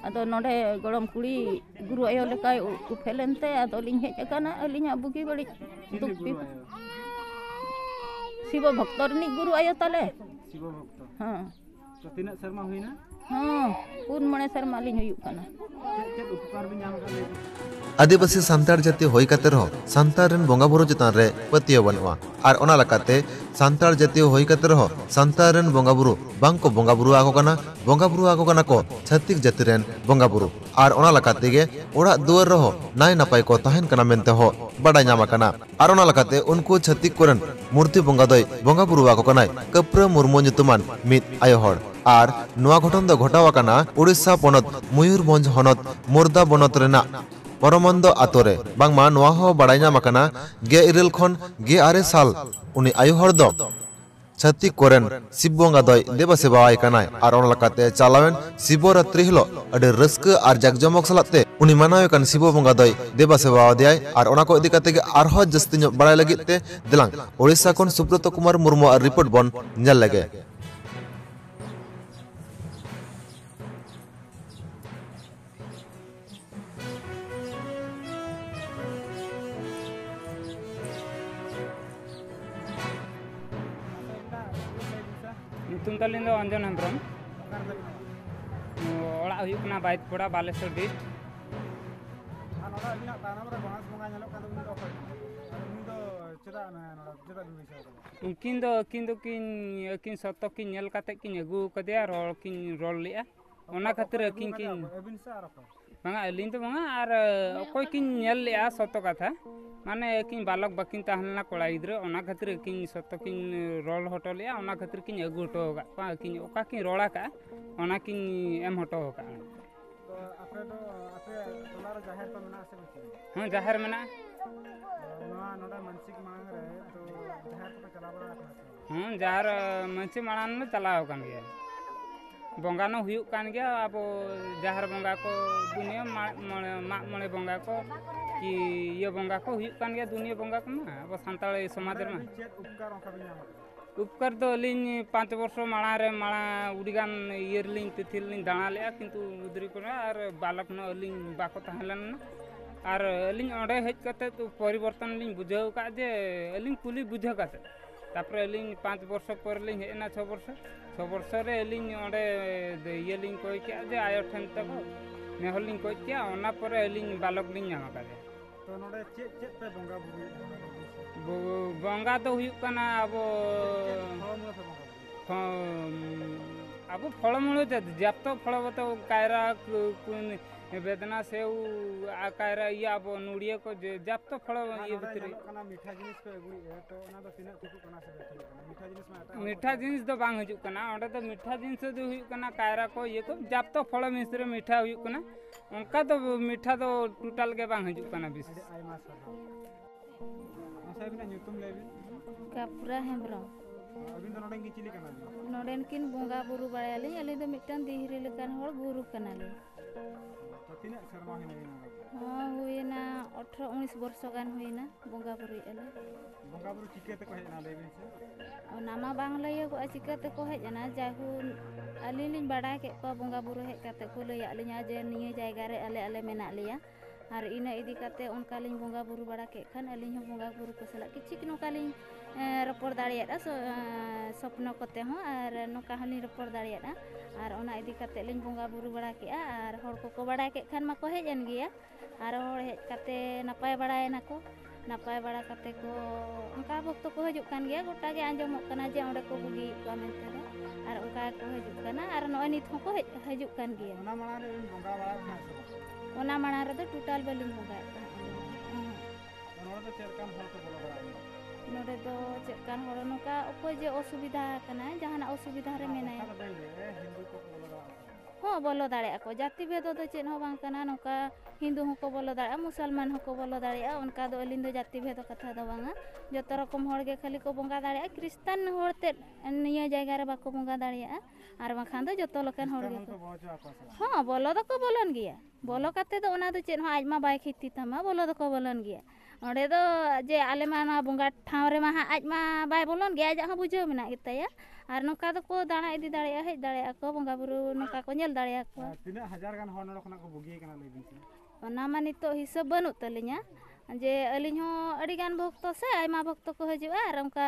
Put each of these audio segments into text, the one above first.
ᱟᱫᱚ ᱱᱚᱰᱮ ᱜᱚᱲᱚᱢ ᱠᱩᱲᱤ ᱜᱩᱨᱩ ᱟᱭᱳ ᱞᱮᱠᱟᱭ ᱩᱯᱮᱞᱮᱱᱛᱮ ᱟᱫᱚ ᱞᱤᱧ ᱦᱮᱡ ᱟᱠᱟᱱᱟ ᱟᱹᱞᱤᱧᱟᱜ ᱵᱩᱜᱤ ᱵᱟᱹᱲᱤᱡ ᱫᱩᱠ ᱵᱤᱯᱚᱫ शिव भक्त रिनिज गुरु आयो ताले शिव भक्त हाँ तो तीना शर्मा हुईना हाँ पुन मणे शर्मा लिंग हुयुक कना चेद उपकार भी नाम का आदिवासी सांतार जाति होई काते रहो सांतार रेन बोंगा बुरु चेतान रे पतियो बनवा आर ओना लकाते सांतार जाति होई काते रहो सांतार रेन बोंगा बुरु बांग को बोंगा बुरु आको कना को छत्तीक जाति रेन बोंगा बुरु आर ओना लकाते गे ओड़ा दुआर रहो नाय नपाय को तहन कना मेनते हो बड़ा नामा कना आर ओना लकाते उनको छत्तीक कोरन मूर्ति बोंगा दय बोंगा बुरु आको कनाय कप्र मुर्मु nyutuman मित आयो हड़ आर नुआ घटन दो घटावा कना उड़ीसा पोनत मयूरभंज हनत मोरदा बनत रेना परमंद आतोरे बांगमा नुआ हो बड़ाय नाम आकना गे इरेल खन गे आरे साल उनी आयो हड़ दो छत्तीक कोरेन शिव बोंगा दय देवा सेवा आय कनाय आर ओना लकाते चालावेन शिवरात्रि हिलो अडे रस्क आर जाकजमक सलाते उनी मानावे कन शिव बोंगा दय देवा सेवा आदियाय आर ओना को इदि काते गे आरहो जस्ती ᱧᱚᱜ बड़ाय लगित ते दिलांग ओडिसा खन सुब्रत कुमार मुर्मू आर रिपोर्ट बन नेल लगे ᱧᱩᱛᱩᱢ ᱛᱟᱹᱞᱤᱧ ᱫᱚ ᱚᱧᱡᱚᱱ ᱦᱮᱢᱵᱨᱚᱢ ᱚᱲᱟᱜ ᱦᱩᱭᱩᱜ ᱠᱟᱱᱟ ᱵᱟᱭᱤᱛᱯᱚᱲᱟ ᱵᱟᱞᱮᱥᱚᱨ ᱰᱤᱥᱴ ᱟᱹᱠᱤᱱ ᱥᱚᱛᱚ ᱠᱤᱱ ᱧᱮᱞ ᱠᱟᱛᱮ ᱠᱤᱱ ᱟᱹᱜᱩ ᱠᱟᱫᱮᱭᱟ ᱨᱚᱲ ᱞᱮᱜᱼᱟ ᱚᱱᱟ ᱠᱷᱟᱹᱛᱤᱨ ᱟᱹᱠᱤᱱ ᱠᱤᱱ ᱵᱟᱝᱟ ᱟᱹᱞᱤᱧ ᱫᱚ ᱵᱟᱝᱟ ᱟᱨ ᱚᱠᱚᱭ ᱠᱤᱱ ᱧᱮᱞ ᱞᱮᱜᱼᱟ ᱥᱚᱛᱚ ᱠᱟᱛᱷᱟ माने किन बालक बाकिन ताहलना कोड़ा गिद्रा ओना खातिर किन सत्तो किन रोल हटो लिया ओना खातिर किन अगु हटो का किन ओका किन रोड़ा का ओना किन एम हटो का तो आपरे तोलार जाहिर तो मना से बची हां जाहिर मना नोडा मानसिक मांग रहे तो जाहिर तो चला बड़ा हां जाहिर मानसिक मांग न चलाव कान गया बोंगा न हुयुक कान गया अब जाहिर बोंगा को दुनिया मा मणे बोंगा को कि ये बोंगा को हुयुक कान गया दुनिया बोंगा को मा अब संताल समाज रे उपकार तो लिन 5 वर्ष माणा रे माणा उडीगान इयर लिन तिथिल लिन दाणा लेया किंतु उदरी को आर बालक न लिन बाको तहलन आर लिन ओडे हेज कते तो परिवर्तन लिन बुझाव का जे लिन कुली बुझा काते तापर लिन 5 वर्ष पर लिन हेना 6 वर्ष रे लिन ओडे ये लिन कोइ के जे आयो ठन तक ने हलिन कोइ के ओना पर लिन बालक लिन नामा का तो नोडे चेत पे बोंगा बुरु बोंगा तो हुयुक कना अब फलमूल जात फलवत कायरा वेदना सेव कायरा ये अब नुड़िया को जात फल ये भीतर मीठा जिनिस पे अगुई है तो ओना दो तिना ठिक कना से मीठा जिनिस में मीठा जिनिस दो बांग हजुक कना ओंडे तो मीठा जिनिस दो हुयुक कना कायरा को ये को जात फल मिश्र मीठा हुयुक कना उनका तो मीठा तो टोटल के बांग हजुक कना बिस अच्छा बिना ᱧᱩᱛᱩᱢ लेबी कापुरा हेम्ब्रम अबिन तो नोडे चिली कना नोडेन किन बोंगा बुरु बाड़ायाली अली दो मिटन दिहिरी लेकान होड़ गुरु कनाली तो तीना शर्मा हिना हां हुईना 18 19 वर्ष गान हुईना बोंगा बुरु अले बोंगा बुरु चिकेते को हेना लेबी से नामा बांग लइया को चिकेते को हेजना जाहु अली लिन बाड़ा के को बोंगा बुरु हे काते को लइया लिया जे निये जायगा रे अले मेना लिया और इना इदी काते उनका लिन बोंगा बुरु बाड़ा के खान अली हो बोंगा बुरु को सला किचिक नोका लिन रपोर दाड़िया स्वप्न कोते हो और नोका हलिन रपोर दाड़िया और ओना इदी काते लिन बोंगा बुरु बाड़ा के और हर को बाड़ा के खान मा को हेजन गया और हर हेज काते नपाय बाड़ायना को नपाय बाड़ा काते को उनका भक्त को हजुक कान गया गोटा गे आंजमक कना जे ओंडे को बुगी को मेनते और उनका को हजुक कना और नय नित हो को हजुक कान गया ओना माना रे बोंगा बाड़ा था ओना माना रे तो टोटल बेलिन बोंगा ओना तो चेरकान हल को बोला बाड़ा नोडे तो चेरकान हर नोका ओको जे असुविधा कना जहाना असुविधा रे मेनाय हिंदू को बोला हाँ बोलो दाड़े को जाति भेद तो चेन हो बांग कना नोका हिंदू होको बोलो दाड़ा मुसलमान होको बोलो दाड़ा उनका दो अलिन दो जाति भेद कथा दो बांगा जतो रकम होड़ गे खाली को बोंगा दाड़ा क्रिश्चियन होड़ते निया जायगा रे बाको बोंगा दाड़ा आर बाखान दो जतो लकन होड़ गे हाँ बोलो दो को बोलन गया बोलो काते दो ओना दो चेन हो आज मा बाय खिती तमा बोलो दो को बोलन गया ᱚᱸᱰᱮ ᱫᱚ ᱡᱮ ᱟᱞᱮ ᱢᱟ ᱱᱚᱣᱟ ᱵᱚᱸᱜᱟ ᱴᱷᱟᱶ ᱨᱮᱢᱟ ᱦᱟᱸᱜ ᱟᱡ ᱢᱟ ᱵᱟᱭ ᱵᱚᱞᱚᱱ ᱜᱮᱭᱟ, ᱟᱡᱟᱜ ᱦᱚᱸ ᱵᱩᱡᱷᱟᱹᱣ ᱢᱮᱱᱟᱜ ᱜᱮᱛᱟᱭᱟ ᱟᱨ ᱱᱚᱝᱠᱟ ᱫᱚᱠᱚ ᱫᱟᱬᱟ ᱤᱫᱤ ᱫᱟᱲᱮᱭᱟᱜᱼᱟ, ᱦᱮᱡ ᱫᱟᱲᱮᱭᱟᱜᱼᱟ ᱠᱚ ᱵᱚᱸᱜᱟ ᱵᱩᱨᱩ ᱱᱚᱝᱠᱟ ᱠᱚ ᱧᱮᱞ ᱫᱟᱲᱮᱭᱟᱠᱚᱣᱟ᱾ ᱛᱤᱱᱟᱹᱜ ᱦᱟᱡᱟᱨ ᱜᱟᱱ ᱦᱚᱲ ᱱᱚᱰᱮ ᱠᱷᱚᱱᱟᱜ ᱠᱚ ᱵᱩᱜᱤ ᱠᱟᱱᱟ ᱞᱟᱹᱭ ᱵᱤᱱ ᱥᱮ? ᱚᱱᱟ ᱢᱟ ᱱᱤᱛᱚᱜ ᱦᱤᱥᱟᱹᱵ ᱵᱟᱹᱱᱩᱜ ᱛᱟᱹᱞᱤᱧᱟ, ᱡᱮ ᱟᱹᱞᱤᱧ ᱦᱚᱸ ᱟᱹᱰᱤᱜᱟᱱ ᱵᱷᱚᱠᱛᱚ ᱥᱮ ᱟᱭᱢᱟ ᱵᱷᱚᱠᱛᱚ ᱠᱚ ᱦᱤᱡᱩᱜᱼᱟ ᱟᱨ ᱚᱱᱠᱟ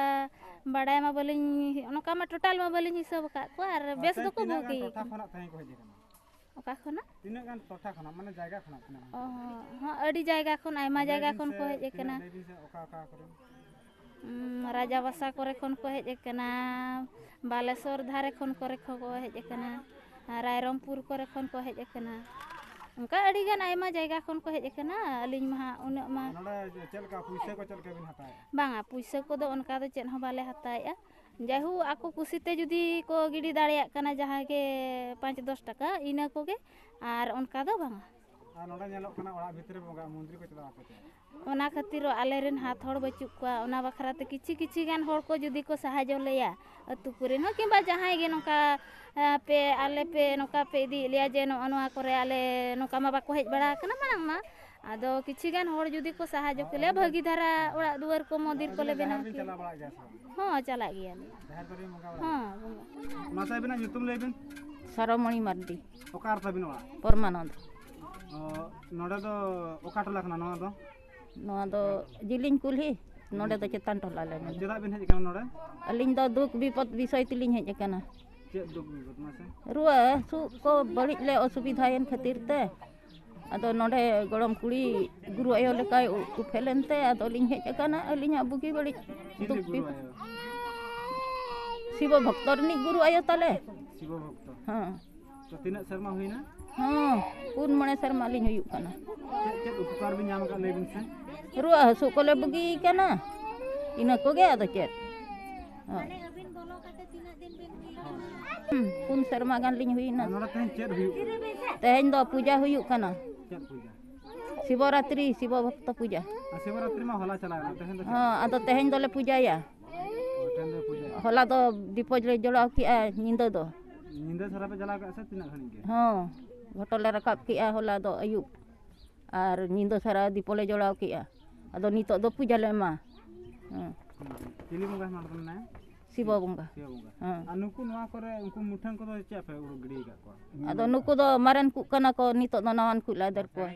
ᱵᱟᱰᱟᱭ ᱢᱟ ᱵᱟᱹᱞᱤᱧ ᱚᱱᱠᱟ ᱢᱟ ᱴᱳᱴᱟᱞ ᱢᱟ ᱵᱟᱹᱞᱤᱧ ᱦᱤᱥᱟᱹᱵ ᱟᱠᱟᱫ ᱠᱚᱣᱟ ᱟᱨ ᱵᱮᱥ ᱫᱚᱠᱚ ᱛᱤᱱᱟᱹᱜ ᱜᱟᱱ ᱵᱩᱜᱤ ᱴᱚᱴᱷᱟ ᱠᱟᱱᱟ᱾ ᱠᱷᱚᱱᱟᱜ ᱛᱮᱦᱮᱧ ᱠᱚ ᱦᱮᱡ ᱟᱠᱟᱱᱟ? ᱚᱠᱟ ᱠᱷᱚᱱᱟᱜ? ᱛᱤᱱᱟᱹᱜ ᱜᱟᱱ ᱴᱚᱴᱷᱟ ᱠᱷᱚᱱᱟᱜ ᱢᱟᱱᱮ ᱡᱟᱭᱜᱟ ᱠᱷᱚᱱᱟᱜ ᱛᱤᱱᱟᱹᱜ ᱜᱟᱱ? ᱦᱚᱸ ᱟᱹᱰᱤ ᱡᱟᱭᱜᱟ ᱠᱷᱚᱱ ᱟᱭᱢᱟ ᱡᱟᱭᱜᱟ ᱞᱟᱹᱭ ᱵᱤᱱ ᱠᱷᱚᱱ ᱥᱮ ᱠᱚ ᱦᱮᱡ ᱛᱤᱱᱟᱹᱜ, ᱟᱠᱟᱱᱟ᱾ ᱞᱟᱹᱭ ᱵᱤᱱ ᱥᱮ ᱚᱠᱟ ᱠᱚᱨᱮ? ᱨᱟᱡᱟᱵᱟᱥᱟ ᱠᱚᱨᱮ ᱠᱷᱚᱱ ᱠᱚ ᱦᱮᱡ ᱟᱠᱟᱱᱟ, ᱵᱟᱞᱮᱥᱚᱨ ᱫᱷᱟᱨᱮ ᱠᱷᱚᱱ ᱠᱚ ᱦᱮᱡ ᱟᱠᱟᱱᱟ, ᱨᱟᱭᱨᱚᱝᱯᱩᱨ ᱠᱚᱨᱮ ᱠᱷᱚᱱ ᱠᱚ ᱦᱮᱡ ᱟᱠᱟᱱᱟ, ᱚᱱᱠᱟ ᱟᱹᱰᱤᱜᱟᱱ ᱟᱭᱢᱟ ᱡᱟᱭᱜᱟ ᱠᱷᱚᱱ ᱠᱚ ᱦᱮᱡ 아ᱠᱟᱱᱟ᱾ ᱟᱹᱞᱤᱧ ᱢᱟ ᱦᱟᱸᱜ ᱩᱱᱟᱹᱜ ᱢᱟ ᱱᱚᱰᱮ ᱪᱮᱫ ᱞᱮᱠᱟ ᱯᱩᱭᱥᱟᱹ ᱠᱚ ᱪᱮᱫ ᱞᱮᱠᱟ ᱵᱤᱱ ᱦᱟᱛᱟᱣᱮᱫᱼᱟ? ᱵᱟᱝᱟ, ᱯᱩᱭᱥᱟᱹ ᱠᱚᱫᱚ ᱚᱱᱠᱟ ᱫᱚ ᱪᱮᱫ ᱦᱚᱸ ᱵᱟᱞᱮ ᱦᱟᱛᱟᱣᱮᱫᱼᱟ, ᱡᱟᱭᱦᱳᱠ ᱟᱠᱚ ᱠᱩᱥᱤᱛᱮ ᱡᱩᱫᱤ ᱠᱚ ᱜᱤᱰᱤ ᱫᱟᱲᱮᱭᱟᱜ ᱠᱟᱱᱟ ᱡᱟᱦᱟᱸᱭ ᱜᱮ 5-10 ᱴᱟᱠᱟ ᱤᱱᱟᱹ ᱠᱚᱜᱮ, ᱟᱨ ᱚᱱᱠᱟ ᱫᱚ ᱵᱟᱝᱟ᱾ ᱟᱨ ᱱᱚᱰᱮ ᱧᱮᱞᱚᱜ ᱠᱟᱱᱟ ᱚᱲᱟᱜ ᱵᱷᱤᱛᱨᱤ ᱵᱚᱸᱜᱟ ᱢᱚᱱᱫᱤᱨ ᱠᱚ ᱪᱟᱞᱟᱣ ᱟᱠᱚ? ᱚᱱᱟ ᱠᱷᱟᱹᱛᱤᱨ ᱟᱞᱮᱨᱮᱱ ᱦᱟᱛ ᱦᱚᱲ ᱵᱟᱹᱪᱩᱜ ᱠᱚᱣᱟ, ᱚᱱᱟ ᱵᱟᱠᱷᱨᱟᱛᱮ ᱠᱤᱪᱷᱤ ᱜᱟᱱ ᱦᱚᱲ ᱠᱚ ᱡᱩᱫᱤ ᱠᱚ ᱥᱟᱦᱟᱡᱽᱡᱚ ᱞᱮᱭᱟ, ᱟᱹᱛᱩ ᱠᱚᱨᱮᱱ ᱦᱚᱸ ᱠᱤᱝᱵᱟ ᱡᱟᱦᱟᱸᱭ ᱜᱮ ᱱᱚᱝᱠᱟ ᱟᱞᱮ ᱯᱮ ᱱᱚᱝᱠᱟ ᱯᱮ ᱤᱫᱤᱭᱮᱫ ᱞᱮᱭᱟ ᱡᱮ ᱱᱚᱜᱼᱚ ᱱᱚᱣᱟ ᱠᱚᱨᱮ ᱟᱞᱮ ᱱᱚᱝᱠᱟ ᱢᱟ ᱵᱟᱠᱚ ᱦᱮᱡ ᱵᱟᱲᱟ ᱟᱠᱟᱱᱟ ᱢᱟᱲᱟᱝ ᱢᱟ, ᱟᱫᱚ ᱠᱤᱪᱷᱤ ᱜᱟᱱ ᱦᱚᱲ ᱡᱩᱫᱤ ᱠᱚ ᱥᱟᱦᱟᱡᱽᱡᱚ ᱠᱮᱞᱮᱭᱟ ᱵᱷᱟᱹᱜᱤ ᱫᱷᱟᱨᱟ ᱚᱲᱟᱜ ᱫᱩᱣᱟᱹᱨ ᱠᱚ ᱢᱚᱱᱫᱤᱨ ᱠᱚᱞᱮ ᱵᱮᱱᱟᱣ ᱵᱤᱱ ᱠᱮᱭᱟ᱾ ᱪᱟᱞᱟᱣ ᱵᱟᱲᱟᱜ ᱜᱮᱭᱟ ᱥᱮ ᱵᱟᱝ? ᱦᱚᱸ ᱪᱟᱞᱟᱜ ᱜᱮᱭᱟᱞᱮ᱾ ᱡᱟᱦᱮᱨ ᱠᱚᱨᱮ ᱵᱚᱸᱜᱟ ᱵᱟᱲᱟᱜ ᱦᱚᱸ ᱜᱮᱭᱟ? ᱢᱟᱥᱮ ᱟᱹᱵᱤᱱᱟᱜ ᱧᱩᱛᱩᱢ ᱞᱟᱹᱭ ᱵᱤᱱ? ᱥᱟᱨᱚᱢᱚণᱤ ᱢᱟᱨᱰᱤ, ᱚᱠᱟ ᱨᱮ ᱛᱟᱵᱤᱱ ᱚᱲᱟᱜ? ᱯᱚᱨᱢᱟᱱᱚᱱᱫ᱾ ᱱᱚᱰᱮ ᱫᱚ ᱚᱠᱟ ᱴᱚᱞᱟ ᱠᱟᱱᱟ ᱱᱚᱣᱟ ᱫᱚ? ᱱᱚᱣᱟ ᱫᱚ ᱡᱤᱞᱤᱧ ᱠᱩᱞᱦᱤ, ᱱᱚᱰᱮ ᱫᱚ ᱪᱮᱛᱟᱱ ᱴᱚᱞᱟ ᱞᱮ ᱢᱮᱱᱟ᱾ ᱪᱮᱫᱟᱜ ᱵᱤᱱ ᱦᱮᱡ ᱟᱠᱟᱱᱟ ᱱᱚᱰᱮ? ᱟᱹᱞᱤᱧ ᱫᱚ ᱫᱩᱠ ᱵᱤᱯᱚᱫ ᱵᱤᱥᱚᱭ ᱛᱮᱞᱤᱧ ᱦᱮᱡ ᱟᱠᱟᱱᱟ᱾ ᱪᱮᱫ ᱫᱩᱠ ᱵᱤᱯᱚᱫ ᱢᱟᱥᱮ? ᱨᱩᱣᱟᱹ ᱦᱟᱹᱥᱩ ᱠᱚ ᱵᱟᱹᱲᱤᱡ ᱞᱮ ᱚᱥᱩᱵᱤᱫᱷᱟᱭᱮᱱ ᱠᱷᱟᱹᱛᱤᱨ ᱛᱮ, ᱟᱫᱚ ᱱᱚᱰᱮ ᱜᱚᱲᱚᱢ ᱠᱩᱲᱤ ᱜᱩᱨᱩ ᱟᱭᱳ ᱞᱮᱠᱟᱭ ᱩᱯᱮᱞ ᱮᱱᱛᱮ ᱟᱫᱚᱞᱤᱧ ᱦᱮᱡ ᱟᱠᱟᱱᱟ᱾ ᱟᱹᱞᱤᱧᱟᱜ ᱵᱩᱜᱤ ᱵᱟᱹᱲᱤᱡ ᱫᱩᱠ ᱜᱩᱨᱩ ᱵᱤᱯᱚᱫ ᱟᱭᱳ? ᱥᱤᱵᱚ ᱵᱷᱚᱠᱛᱚ ᱨᱤᱱᱤᱡ ᱜᱩᱨᱩ ᱟᱭᱳ ᱛᱟᱞᱮ᱾ ᱥᱤᱵᱚ ᱵᱷᱚᱠᱛᱚ? ᱦᱮᱸ᱾ ᱛᱚ ᱛᱤᱱᱟᱹᱜ ᱥᱮᱨᱢᱟ ᱦᱩᱭᱱᱟ? ᱦᱚᱸ 4-5 ᱥᱮᱨᱢᱟ ᱞᱤᱧ ᱦᱩᱭᱩᱜ ᱠᱟᱱᱟ᱾ ᱪᱮᱫ ᱩᱯᱚᱠᱟᱨ ᱵᱤᱱ ᱧᱟᱢ ᱟᱠᱟᱫ ᱞᱟᱹᱭ ᱵᱤᱱ ᱥᱮ? ᱨᱩᱣᱟᱹ ᱦᱟᱹᱥᱩ ᱠᱚᱞᱮ ᱵᱩᱜᱤ ᱠᱟᱱᱟ, ᱤᱱᱟᱹ ᱠᱚᱜᱮ ᱟᱫᱚ ᱪᱮᱫ᱾ ᱢᱟᱱᱮ ᱟᱹᱵᱤᱱ ᱵᱚᱞᱚ ᱠᱟᱛᱮ ᱛᱤᱱᱟᱹᱜ ᱫᱤᱱ ᱵᱤᱱ ᱦᱩᱭᱱᱟ? 4 ᱥᱮᱨᱢᱟ ᱜᱟᱱ ᱞᱤᱧ ᱦᱩᱭᱱᱟ᱾ ᱱᱚᱰᱮ ᱛᱮᱦᱮᱧ ᱪᱮᱫ ᱦᱩᱭᱩᱜ ᱠᱟᱱᱟ? ᱛᱮᱦᱮᱧ ᱫᱚ ᱯᱩᱡᱟ ᱦᱩᱭᱩᱜ ᱠᱟᱱᱟ, ᱪᱮᱫ ᱯᱩᱡᱟ? ᱥᱤᱵᱚᱨᱟᱛᱨᱤ, ᱥᱤᱵᱚ ᱵᱷᱚᱠᱛᱚ ᱯᱩᱡᱟ᱾ ᱥᱤᱵᱚᱨᱟᱛᱨᱤ ᱢᱟ ᱦᱚᱞᱟ ᱪᱟᱞᱟᱣᱮᱱᱟ, ᱛᱮᱦᱮᱧ ᱫᱚ ᱪᱮᱫ? ᱦᱚᱸ ᱟᱫᱚ ᱛᱮᱦᱮᱧ ᱫᱚᱞᱮ ᱯᱩᱡᱟᱭᱟ᱾ ᱛᱮᱦᱮᱧ ᱫᱚ ᱯᱩᱡᱟᱹᱭᱟ? ᱦᱚᱞᱟ ᱫᱚ ᱫᱤᱯᱚᱡ ᱞᱮ ᱡᱚᱲᱟᱣ ᱠᱮᱜᱼᱟ ᱧᱤᱫᱟᱹ ᱫᱚ᱾ ᱧᱤᱫᱟᱹ ᱫᱷᱟᱨᱟ ᱯᱮ ᱡᱟᱞᱟᱣ ᱠᱮᱜᱼᱟ ᱥᱮ ᱛᱤᱱᱟᱹᱜ ᱜᱷᱟᱹᱲᱤᱡ ᱜᱮ? ᱦᱚᱸ ᱜᱷᱚᱴᱚ ᱞᱮ ᱨᱟᱠᱟᱵ ᱠᱮᱜᱼᱟ ᱦᱚᱞᱟ ᱫᱚ ᱟᱹᱭᱩᱵ, ᱟᱨ ᱧᱤᱫᱟᱹ ᱥᱟᱨᱟ ᱫᱤᱯᱚ ᱞᱮ ᱡᱚᱲᱟᱣ ᱠᱮᱜᱼᱟ᱾ ᱟᱫᱚ ᱱᱤᱛᱚᱜ ᱫᱚ ᱯᱩᱡᱟ ᱞᱮ ᱮᱢᱟ᱾ ᱪᱤᱞᱤ ᱵᱚᱸᱜᱟ ᱱᱚᱰᱮ ᱫᱚ ᱢᱮᱱᱟᱭᱟ? ᱥᱤᱵᱚ ᱵᱚᱸᱜᱟ᱾ ᱥᱤᱵᱚ ᱵᱚᱸᱜᱟ᱾ ᱦᱮᱸ᱾ ᱟᱨ ᱱᱩᱠᱩ ᱱᱚᱣᱟ ᱠᱚᱨᱮ ᱩᱱᱠᱩ ᱢᱩᱴᱷᱟᱹᱱ ᱠᱚᱫᱚ ᱪᱮᱫ ᱯᱮ ᱩᱰᱩᱠ ᱜᱤᱰᱤ ᱟᱠᱟᱫ ᱠᱚᱣᱟ? ᱟᱫᱚ ᱱᱩᱠᱩ ᱫᱚ ᱢᱟᱨᱮᱱ ᱠᱩ ᱠᱟᱱᱟ ᱠᱚ, ᱱᱤᱛᱚᱜ ᱫᱚ ᱱᱟᱣᱟᱱ ᱠᱩ ᱞᱮ ᱟᱫᱮᱨ ᱠᱚᱣᱟ᱾